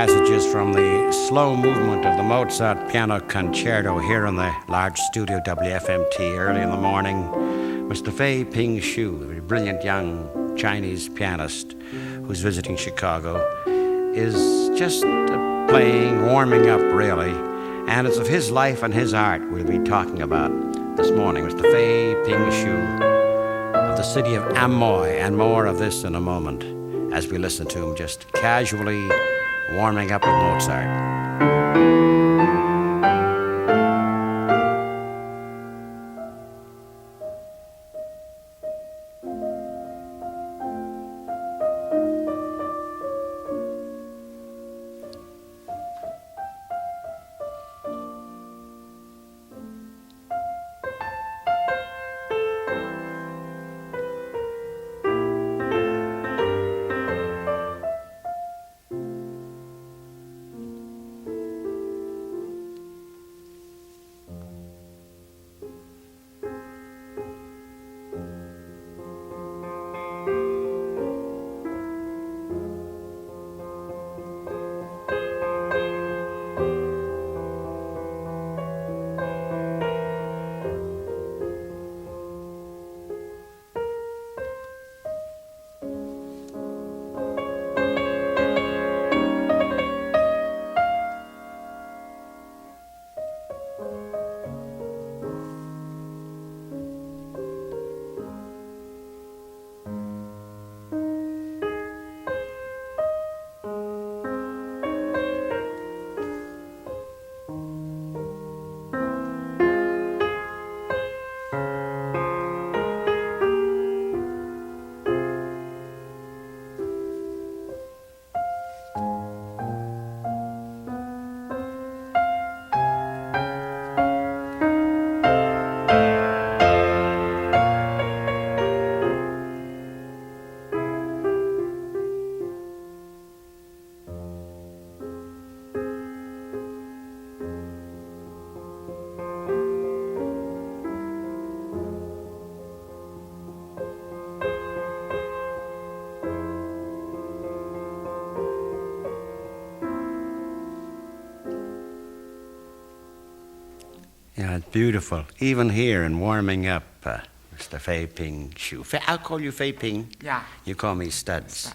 passages from the slow movement of the Mozart Piano Concerto here in the large studio WFMT early in the morning. Mr. Feiping Hsu, a brilliant young Chinese pianist who's visiting Chicago, is just playing, warming up really, and it's of his life and his art we'll be talking about this morning. Mr. Feiping Hsu of the city of Amoy, and more of this in a moment as we listen to him just casually warming up with Mozart. Yeah, it's beautiful. Even here in warming up, Mr. Feiping Hsu. I'll call you Feiping. Yeah. You call me Studs.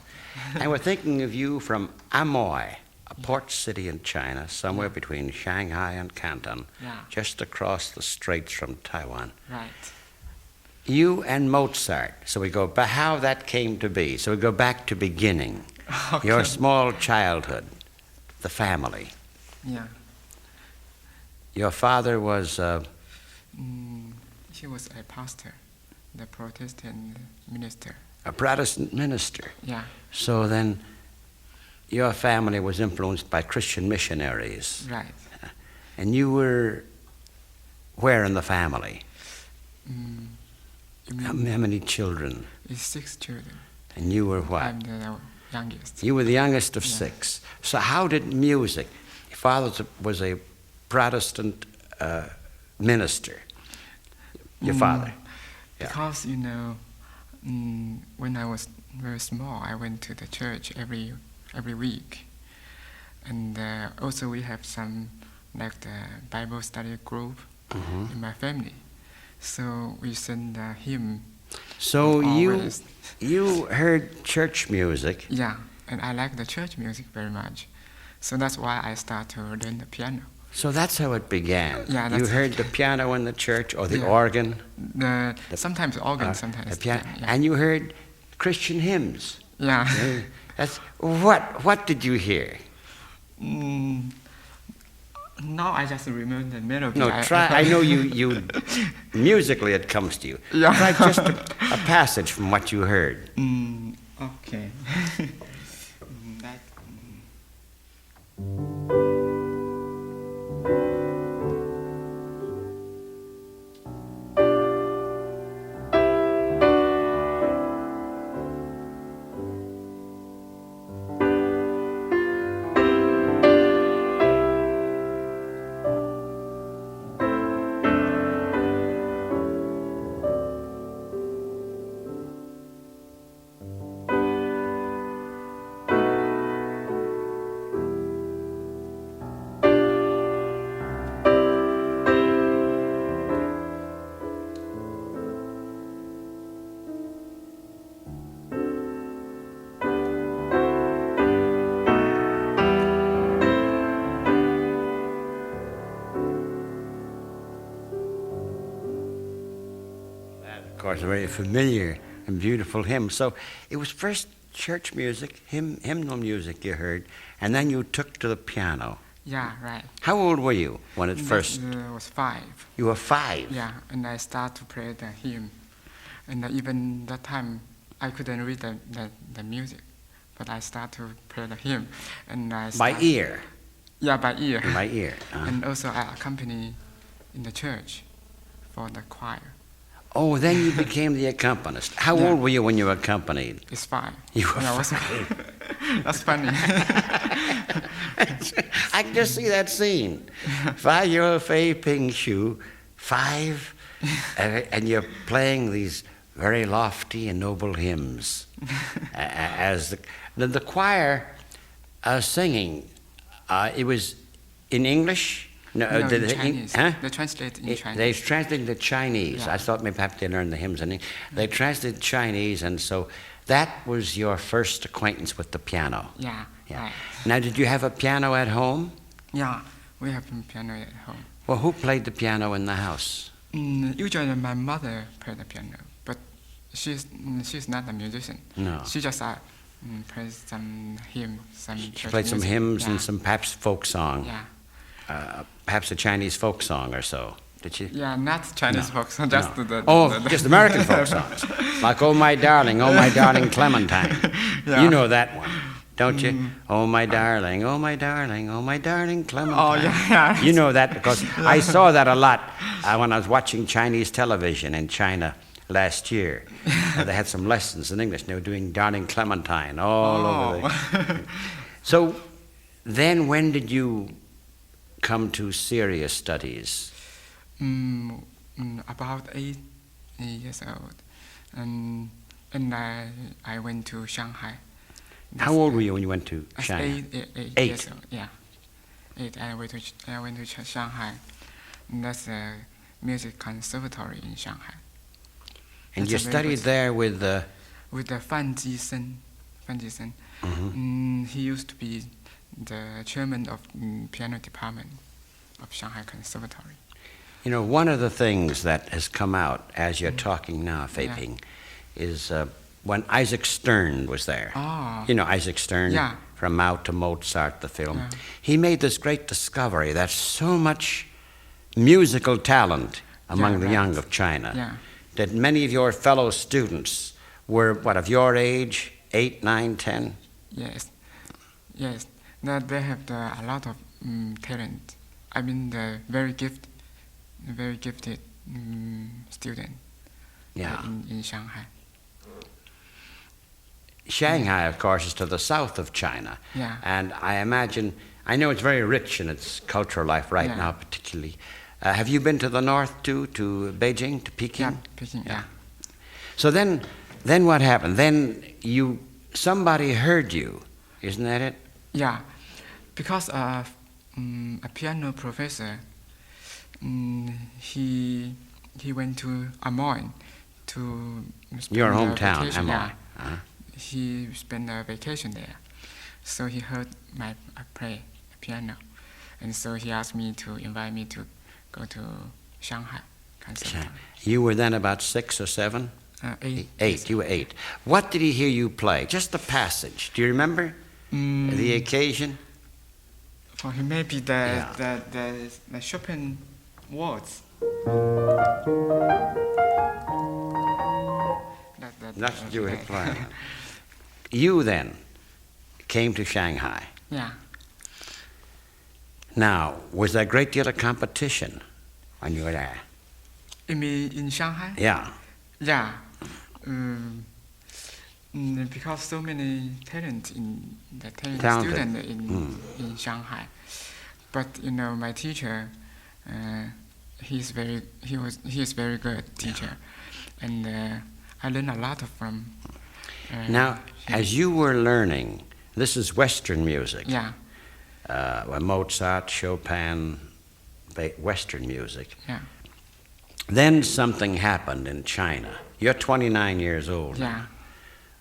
And we're thinking of you from Amoy, a port city in China, somewhere between Shanghai and Canton, just across the straits from Taiwan. Right. You and Mozart. So we go back, how that came to be. So we go back to beginning. Okay. Your small childhood, the family. Yeah. Your father was... He was a pastor, the Protestant minister. a Protestant minister. Yeah. So then your family was influenced by Christian missionaries. Right. And you were where in the family? How many children? It's 6 children. And you were what? I'm the youngest. You were the youngest of 6. So how did music... Your father was a Protestant minister. Your father. Yeah. Because, when I was very small, I went to the church every week. And also we have some, like the Bible study group in my family. So we sing the hymn. So you heard church music. Yeah, and I like the church music very much. So that's why I started to learn the piano. So that's how it began. Yeah, you heard the piano in the church or the organ? Sometimes organ, sometimes the piano. Yeah. And you heard Christian hymns. Yeah. That's what did you hear? Now I just remember the melody. No, try. I know you musically it comes to you. Yeah. Try just a passage from what you heard. Okay. of course, a very familiar and beautiful hymn. So it was first church music, hymnal music you heard, and then you took to the piano. Yeah, right. How old were you when it first? I was 5. You were 5? Yeah, and I start to play the hymn. And even that time, I couldn't read the music, but I start to play the hymn. And By ear? Yeah, by ear. By ear. And also I accompany in the church for the choir. Oh, then you became the accompanist. How old were you when you accompanied? It's 5. You were Yeah, 5. That's funny. I can just see that scene. 5-year-old Feiping Hsu, 5, and you're playing these very lofty and noble hymns. As the choir singing, it was in English? No, in Chinese. Huh? They translate in Chinese. They translated the Chinese. Yeah. I thought maybe perhaps they learned the hymns in English. They translated Chinese, and so that was your first acquaintance with the piano. Yeah. Right. Now, did you have a piano at home? Yeah, we have a piano at home. Well, who played the piano in the house? Usually my mother played the piano, but she's not a musician. No. She just plays some hymns, some She church played some music. hymns Yeah. and some perhaps folk song. Yeah. Perhaps a Chinese folk song or so. Did she? Yeah, not Chinese folk song, just No. the Just American folk songs. Like Oh My Darling Clementine. Yeah. You know that one, don't you? Oh my darling, oh my darling, oh my darling Clementine. Oh, yeah. You know that because I saw that a lot when I was watching Chinese television in China last year. They had some lessons in English. They were doing Darling Clementine all over the... So then when did you come to serious studies? About 8 years old. And I went to Shanghai. How old were you when you went to China? 8 years old, yeah. 8, I went to Shanghai. And that's a music conservatory in Shanghai. And That's you a very studied good- there with the... With the Fan Jisen. He used to be the chairman of piano department of Shanghai Conservatory. You know, one of the things that has come out as you're talking now, Feiping, is when Isaac Stern was there. Oh. You know Isaac Stern? Yeah. From Mao to Mozart, the film. Yeah. He made this great discovery that so much musical talent among the young of China Yeah. that many of your fellow students were, what, of your age, 8, 9, 10? Yes. That they have a lot of talent. I mean, the very gifted student. Yeah. In Shanghai. Shanghai, of course, is to the south of China. Yeah. And I imagine, I know it's very rich in its cultural life right now, particularly. Have you been to the north too, to Beijing, to Peking? Yeah, Peking. Yeah. So then what happened? Then somebody heard you, isn't that it? Yeah, because a piano professor, he went to Amoy to spend Your a hometown, vacation. Amoy. Yeah. Uh-huh. He spent a vacation there, so he heard I play piano, and so he asked me to invite me to go to Shanghai Conservatory. You were then about 6 or 7? 8. 8. You were 8. What did he hear you play? Just the passage. Do you remember the occasion? For him, maybe the Chopin words. That's what you were playing. You then came to Shanghai. Yeah. Now, was there a great deal of competition when you were there? You mean in Shanghai? Yeah. Yeah. Because so many talented students in Shanghai. But my teacher, he is very good teacher, and I learned a lot from. Now, him. as you were learning, this is Western music. Yeah. Mozart, Chopin, Western music. Yeah. Then something happened in China. You're 29 years old. Yeah.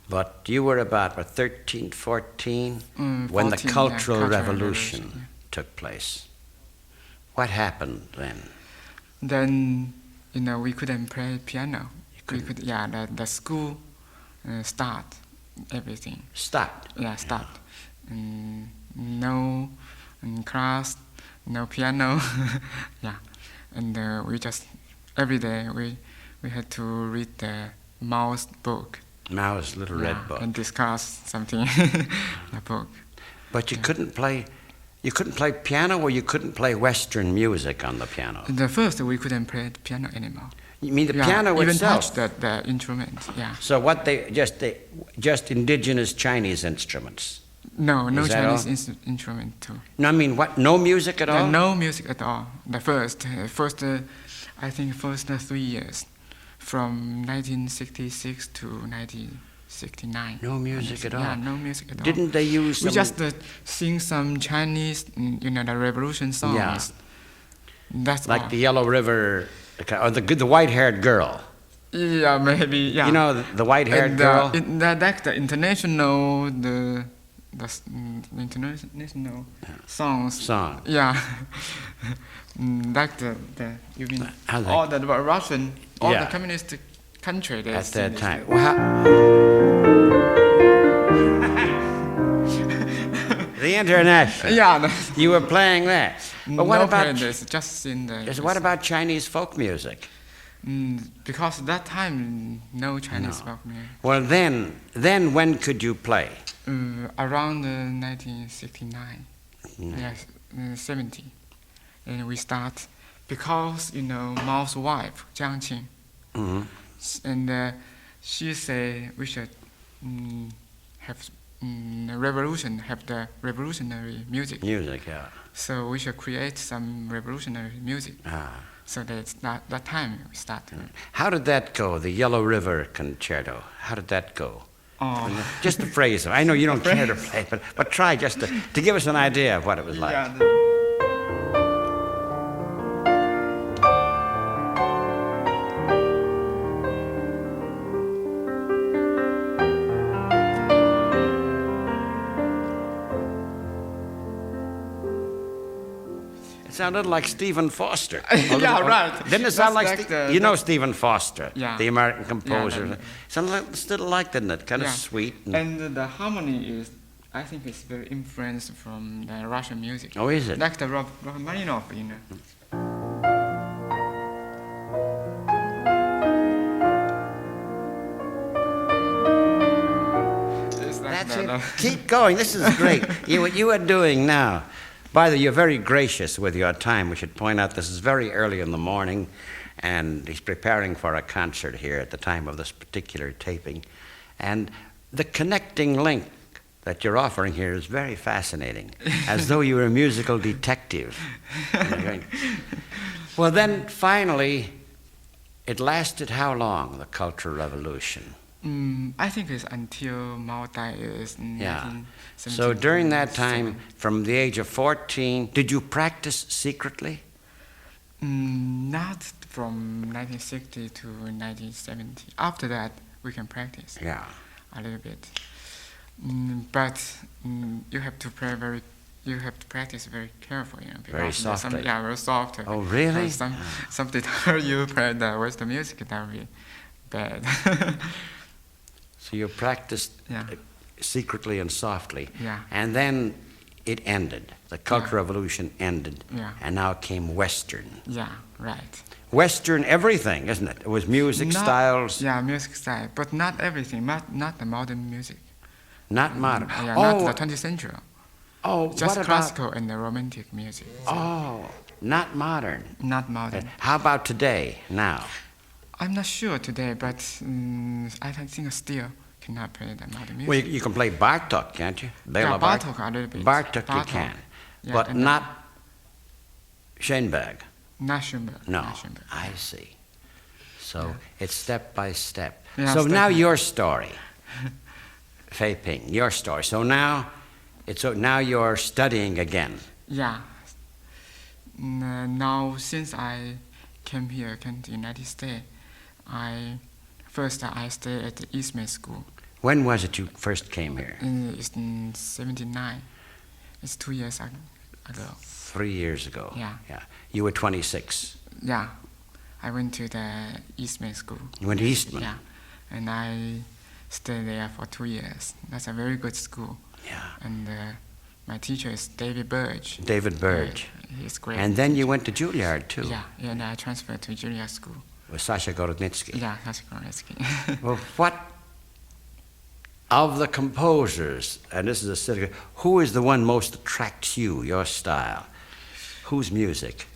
But you were about 13, 14 when the 14, Cultural Revolution took place. What happened then? Then we couldn't play piano. You The school start everything. Stopped. Yeah, stopped. No class, no piano. Yeah, and we just every day we had to read the Mao's book. Mao's little red book. And discuss something. The book. But you couldn't play. You couldn't play piano, or you couldn't play Western music on the piano. The first we couldn't play the piano anymore. You mean the piano even itself? touch the instrument. Yeah. So what they just indigenous Chinese instruments? No Is that Chinese instrument too. No, I mean what? No music at all? No music at all. The first, I think first 3 years, from 1966 to 1969. No music at all. Yeah, no music at all. Didn't they use? We just sing some Chinese, the revolution songs. Yeah. That's like all. the Yellow River, or the white-haired girl. Yeah, maybe. Yeah. You know the white-haired girl. That's the international international songs. Song. Yeah. Like the you mean How all the Russian, all Yeah. the communist country they At sing that this. time. Well, the international. Yeah. You were playing that. But what No about? this, just in the. What about Chinese folk music? Because at that time no Chinese folk music. Well, then when could you play? Around 1969. Yes, 70. And we start because Mao's wife Jiang Qing, and she say we should have the revolutionary music. Music, yeah. So we should create some revolutionary music. So that's that time we started. How did that go? The Yellow River Concerto. How did that go? Oh. Just the phrase. I know you don't care to play, but try just to give us an idea of what it was like. Yeah, It sounded like Stephen Foster. Yeah, right. Didn't it sound That's like the- you know Stephen Foster, Yeah. the American composer? Yeah, Sounded still like, didn't it? Kind of sweet. And the harmony is, I think, it's very influenced from the Russian music. Oh, is it? Like the Rachmaninoff, It's like That's the- it. Keep going. This is great. What you are doing now. By the way, you're very gracious with your time. We should point out this is very early in the morning, and he's preparing for a concert here at the time of this particular taping. And the connecting link that you're offering here is very fascinating, as though you were a musical detective. Well, then finally, it lasted how long, the Cultural Revolution? I think it's until Mao died is Yeah. 1977. So during that time, from the age of 14, did you practice secretly? Not from 1960 to 1970. After that, we can practice Yeah. a little bit. But you have to practice very carefully. Very because there's softly. Very soft. Oh, really? Some time you play the Western music, that will be bad. So you practiced Yeah. secretly and softly. Yeah. And then it ended. The Cultural Revolution ended. Yeah. And now came Western. Yeah, right. Western everything, isn't it? It was music styles. Yeah, music style, but not everything. Not the modern music. Not modern. Not the 20th century. Oh, Just what about? classical and the romantic music. Oh, not modern. Not modern. How about today, now? I'm not sure today, but I think still cannot play the modern music. Well, you can play Bartok, can't you? Bela Bartok a little bit. Bartok you can, Yeah, but and not Schoenberg. Not Schoenberg. No, Not Schoenberg. I see. So it's step by step. Yeah, So step now by- your story, Feiping, your story. So now you're studying again. Yeah. Now, since I came to the United States, I stayed at the Eastman School. When was it you first came here? It's in 79. It's 2 years ago. 3 years ago. Yeah. You were 26. Yeah. I went to the Eastman School. You went to Eastman? Yeah, and I stayed there for 2 years. That's a very good school. Yeah. And my teacher is David Burge. David Burge. He's great. And then you teacher. went to Juilliard too. Yeah, and I transferred to Juilliard School. With Sasha Gorodnitsky. Yeah, that's correct. Well, what of the composers, and this is a silly, who is the one most attracts you, your style? Whose music?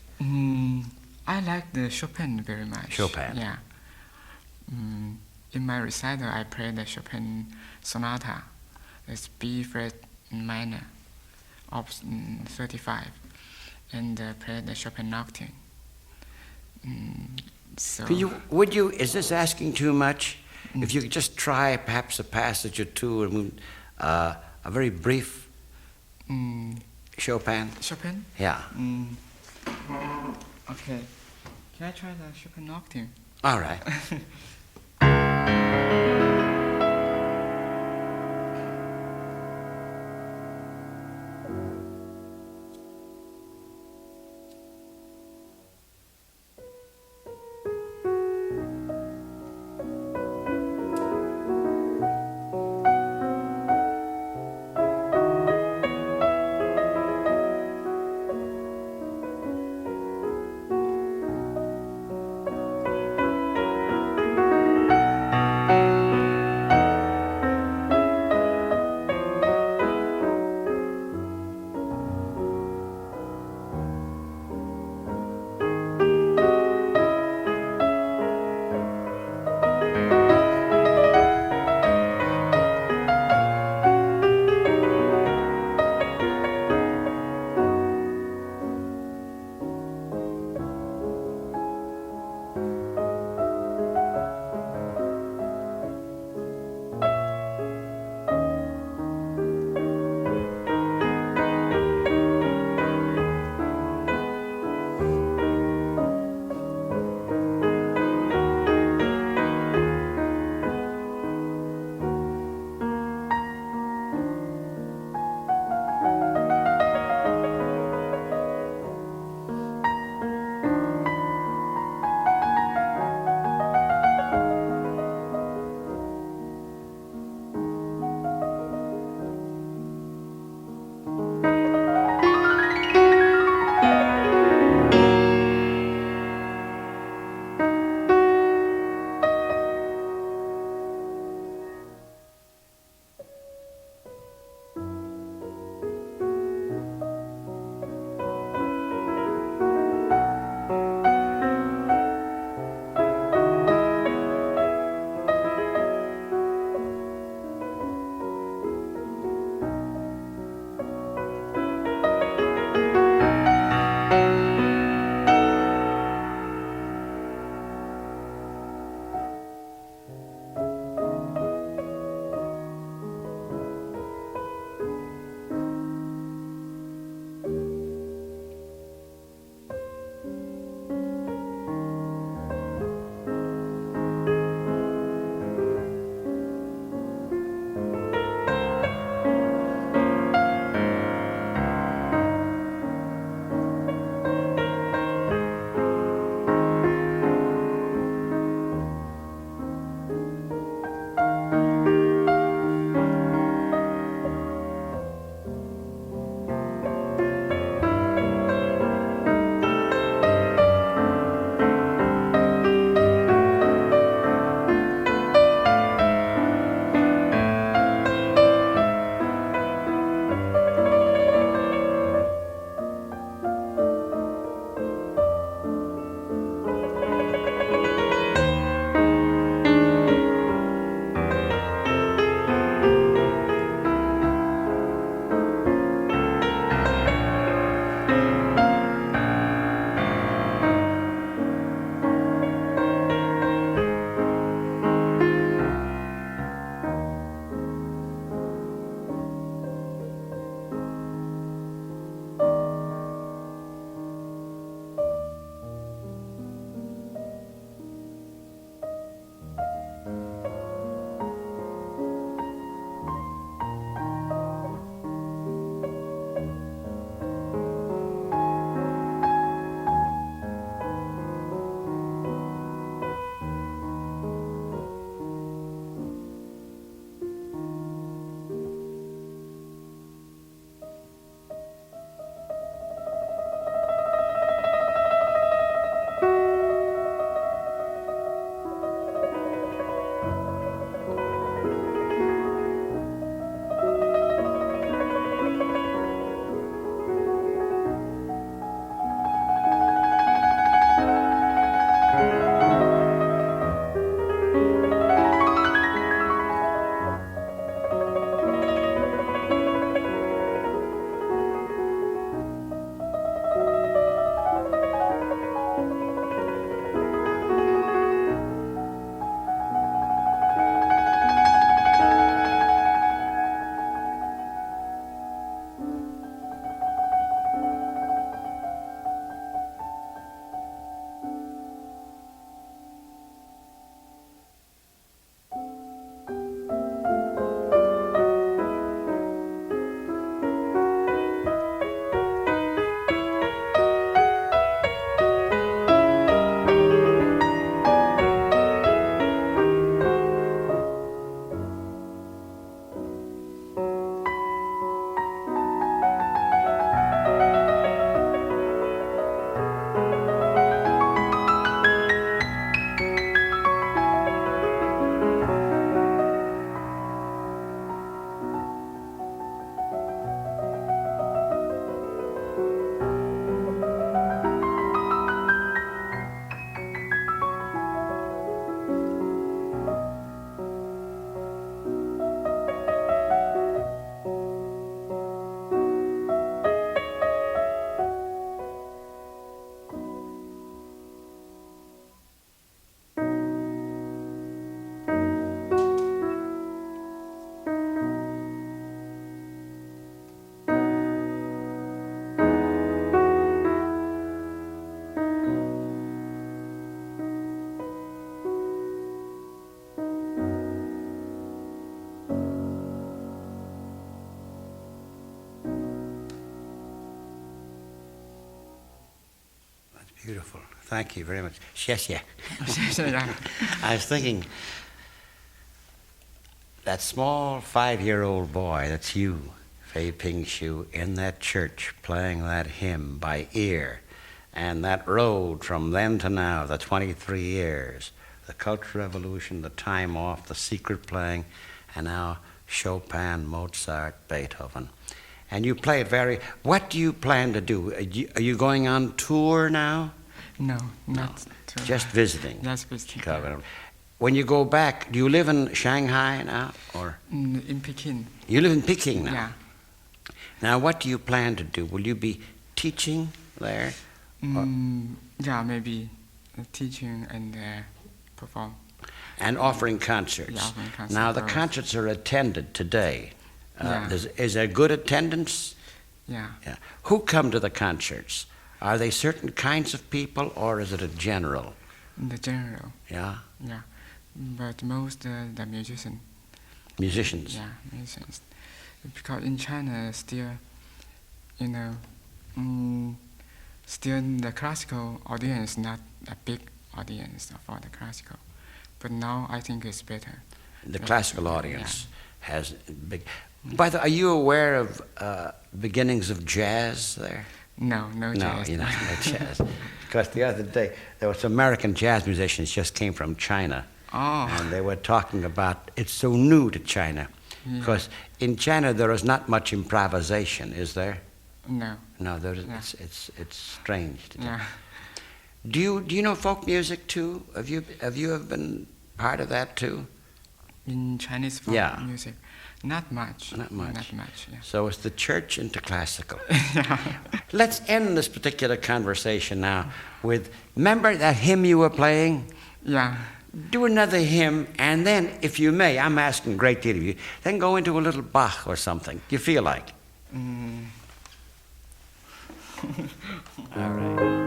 I like the Chopin very much. Chopin. Yeah. In my recital, I played the Chopin sonata. It's B flat minor, op. 35, and played the Chopin nocturne. So. Is this asking too much? If you could just try perhaps a passage or two and a very brief Chopin. Chopin? Yeah. Okay. Can I try the Chopin nocturne? All right. Beautiful. Thank you very much. Yes, yeah. Yeah. I was thinking, that small 5-year-old boy, that's you, Feiping Hsu, in that church playing that hymn by ear, and that road from then to now, the 23 years, the Cultural Revolution, the time off, the secret playing, and now Chopin, Mozart, Beethoven. And you play it what do you plan to do? Are you going on tour now? No, not to, Just visiting? Just visiting. When you go back, do you live in Shanghai now? Or In Peking. you live in Peking now? Yeah. Now, what do you plan to do? Will you be teaching there? Yeah, maybe teaching and perform. And offering concerts. Yeah, offering concerts. Now, the concerts are attended today. Yeah. Is there good attendance? Yeah. Who come to the concerts? Are they certain kinds of people, or is it a general? In the general. Yeah? Yeah. But most the musicians. Musicians? Yeah, musicians. Because in China, still, still the classical audience is not a big audience for the classical. But now I think it's better. The classical audience has big... By the way, are you aware of beginnings of jazz there? No jazz. No, no jazz. Because the other day, there were some American jazz musicians just came from China. Oh. And they were talking about it's so new to China. Because in China, there is not much improvisation, is there? No. No, there is, it's strange to do. Yeah. Do you know folk music too? Have you been part of that too? In Chinese folk music, not much. Not much. Not much. Yeah. So it's the church into classical. Let's end this particular conversation now with, remember that hymn you were playing? Yeah. Do another hymn, and then, if you may, I'm asking a great deal of you, then go into a little Bach or something. Do you feel like? All right.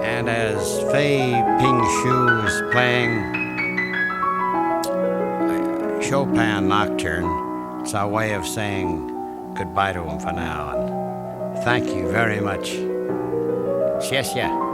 And as Feiping Hsu is playing Chopin Nocturne, it's our way of saying goodbye to him for now. And thank you very much. Yes, yeah.